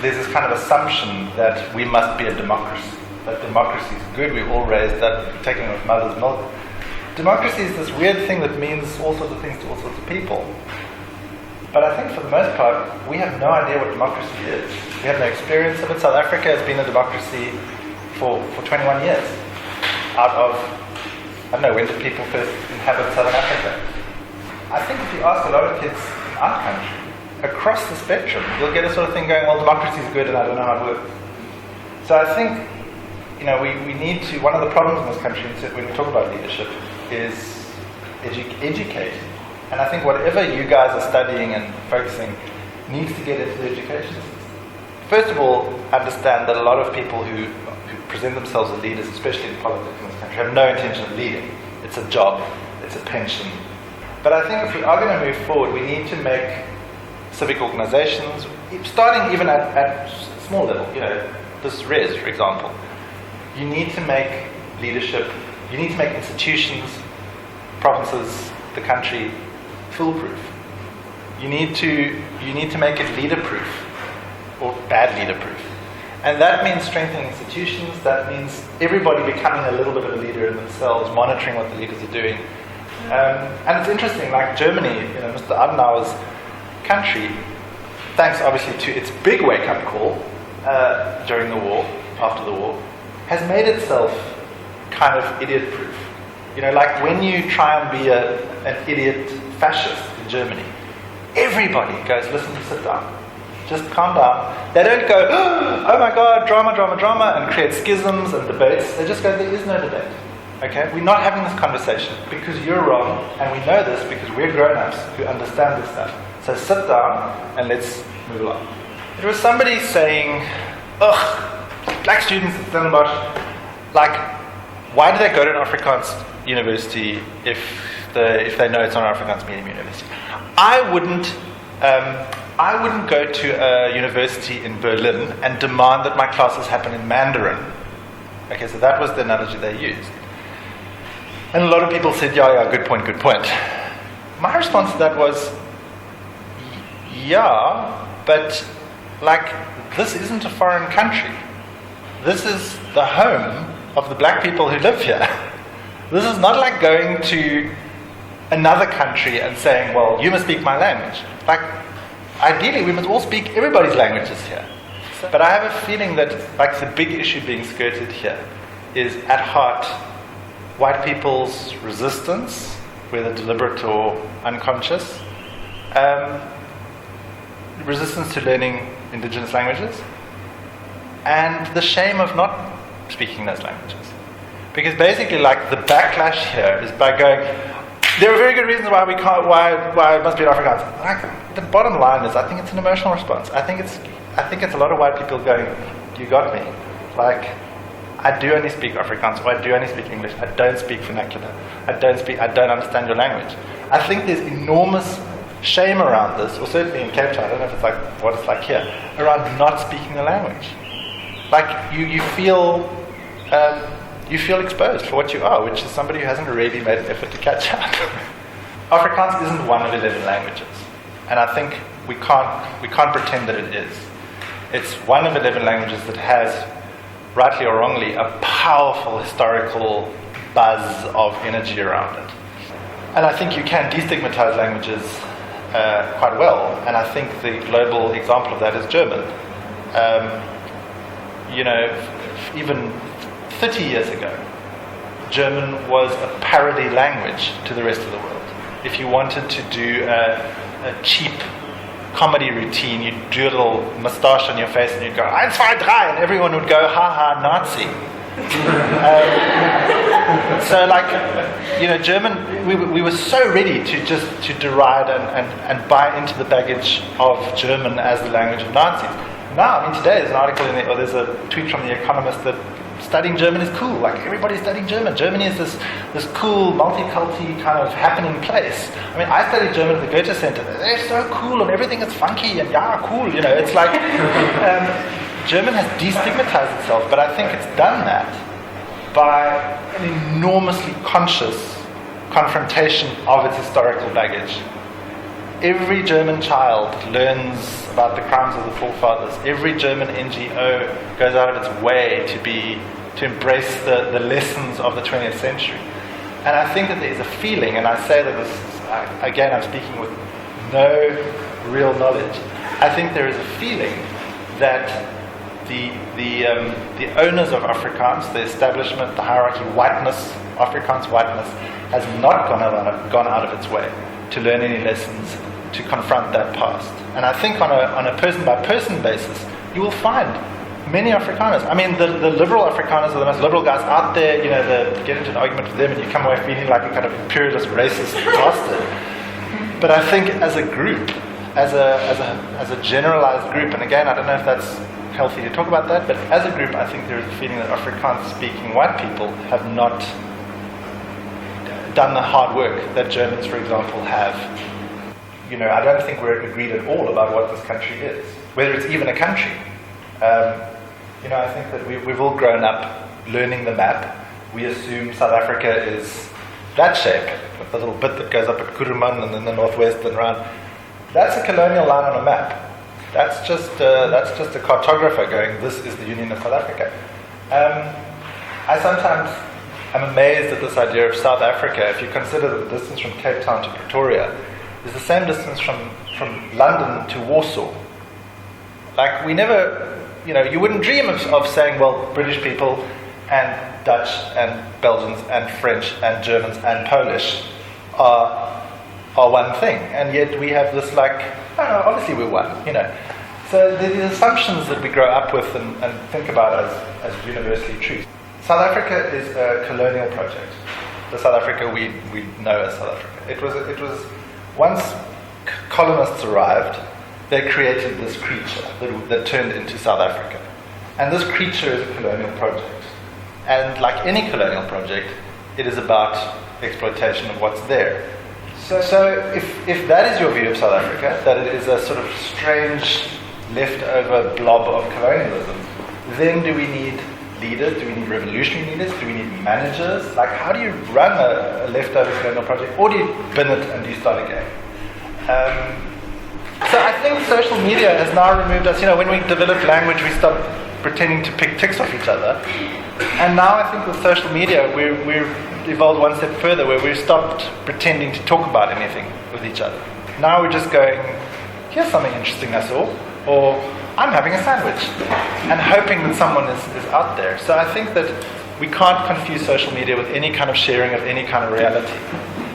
there's this kind of assumption that we must be a democracy, that democracy is good, we're all raised up, taking with mother's milk. Democracy is this weird thing that means all sorts of things to all sorts of people. But I think for the most part, we have no idea what democracy is. We have no experience of it. South Africa has been a democracy for 21 years. Out of, I don't know, when did people first inhabit Southern Africa? I think if you ask a lot of kids in our country, across the spectrum, you'll get a sort of thing going, well, democracy is good and I don't know how it works. So I think, we need to, one of the problems in this country when we talk about leadership is educate. And I think whatever you guys are studying and focusing needs to get into the education system. First of all, understand that a lot of people who present themselves as leaders, especially in politics in this country, have no intention of leading. It's a job, it's a pension. But I think if we are going to move forward, we need to make civic organizations, starting even at small level, this res, for example, you need to make leadership, you need to make institutions, provinces, the country, foolproof. You need to make it leader-proof, or bad leader-proof. And that means strengthening institutions, that means everybody becoming a little bit of a leader in themselves, monitoring what the leaders are doing. And it's interesting, like Germany, Mr. Adenauer's country, thanks obviously to its big wake-up call during the war, after the war, has made itself kind of idiot-proof. Like when you try and be an idiot fascist in Germany, everybody goes, listen, sit down. Just calm down. They don't go, oh my God, drama, drama, drama, and create schisms and debates. They just go, there is no debate. Okay? We're not having this conversation because you're wrong, and we know this because we're grown-ups who understand this stuff. So sit down and let's move along. There was somebody saying, black students at Stellenbosch, why do they go to an Afrikaans university if they know it's not an Afrikaans medium university? I wouldn't go to a university in Berlin and demand that my classes happen in Mandarin. Okay, so that was the analogy they used. And a lot of people said, yeah, good point. My response to that was, yeah, but this isn't a foreign country. This is the home of the black people who live here. This is not like going to another country and saying, well, you must speak my language. Ideally, we must all speak everybody's languages here. But I have a feeling that the big issue being skirted here is, at heart, white people's resistance, whether deliberate or unconscious, resistance to learning indigenous languages, and the shame of not speaking those languages. Because basically, the backlash here is by going, there are very good reasons why it must be Afrikaans. The bottom line is, I think it's an emotional response. I think it's a lot of white people going, you got me. I do only speak Afrikaans, or I do only speak English. I don't speak vernacular. I don't understand your language. I think there's enormous shame around this, or certainly in Cape Town, I don't know if it's what it's like here, around not speaking the language. You feel exposed for what you are, which is somebody who hasn't really made an effort to catch up. Afrikaans isn't one of 11 languages, and I think we can't pretend that it is. It's one of 11 languages that has, rightly or wrongly, a powerful historical buzz of energy around it. And I think you can destigmatize languages quite well, and I think the global example of that is German. Even 30 years ago, German was a parody language to the rest of the world. If you wanted to do a cheap comedy routine, you'd do a little moustache on your face and you'd go, 1, 2, 3, and everyone would go, ha ha, Nazi. German, we were so ready to deride and buy into the baggage of German as the language of Nazis. Now, today there's an article or there's a tweet from The Economist that studying German is cool. Everybody's studying German. Germany is this cool, multi-culti kind of happening place. I studied German at the Goethe Center. They're so cool and everything is funky and cool. It's like German has destigmatized itself, but I think it's done that by an enormously conscious confrontation of its historical baggage. every German child learns about the crimes of the forefathers. Every German NGO goes out of its way to embrace the lessons of the 20th century. And I think that there is a feeling, and I say that this, again, I'm speaking with no real knowledge. I think there is a feeling that the owners of Afrikaans, the establishment, the hierarchy, whiteness, Afrikaans whiteness, has not gone out of its way to learn any lessons, to confront that past. And I think on a person-by-person basis, you will find many Afrikaners. I mean, the liberal Afrikaners are the most liberal guys out there. You get into an argument with them and you come away feeling like a kind of imperialist, racist bastard. But I think as a group, as a generalized group, and again, I don't know if that's healthy to talk about that, but as a group, I think there is a feeling that Afrikaans-speaking white people have not done the hard work that Germans, for example, have. I don't think we're agreed at all about what this country is, whether it's even a country. I think that we've all grown up learning the map. We assume South Africa is that shape, with the little bit that goes up at Kuruman and then the northwest and around. That's a colonial line on a map. That's just a cartographer going, this is the Union of South Africa. I sometimes am amazed at this idea of South Africa. If you consider the distance from Cape Town to Pretoria, is the same distance from London to Warsaw. Like, we never, you wouldn't dream of saying, well, British people and Dutch and Belgians and French and Germans and Polish are one thing. And yet we have this obviously we're one, So the assumptions that we grow up with and think about as universally true. South Africa is a colonial project. The South Africa we know as South Africa. It was once colonists arrived, they created this creature that turned into South Africa. And this creature is a colonial project. And like any colonial project, it is about exploitation of what's there. So if that is your view of South Africa, that it is a sort of strange leftover blob of colonialism, then do we need leaders? Do we need revolutionary leaders? Do we need managers? Like, how do you run a leftover colonial project? Or do you bin it and do you start again? So I think social media has now removed us. When we developed language, we stopped pretending to pick ticks off each other. And now I think with social media, we've evolved one step further, where we've stopped pretending to talk about anything with each other. Now we're just going, here's something interesting I saw, or I'm having a sandwich, and hoping that someone is out there. So I think that we can't confuse social media with any kind of sharing of any kind of reality.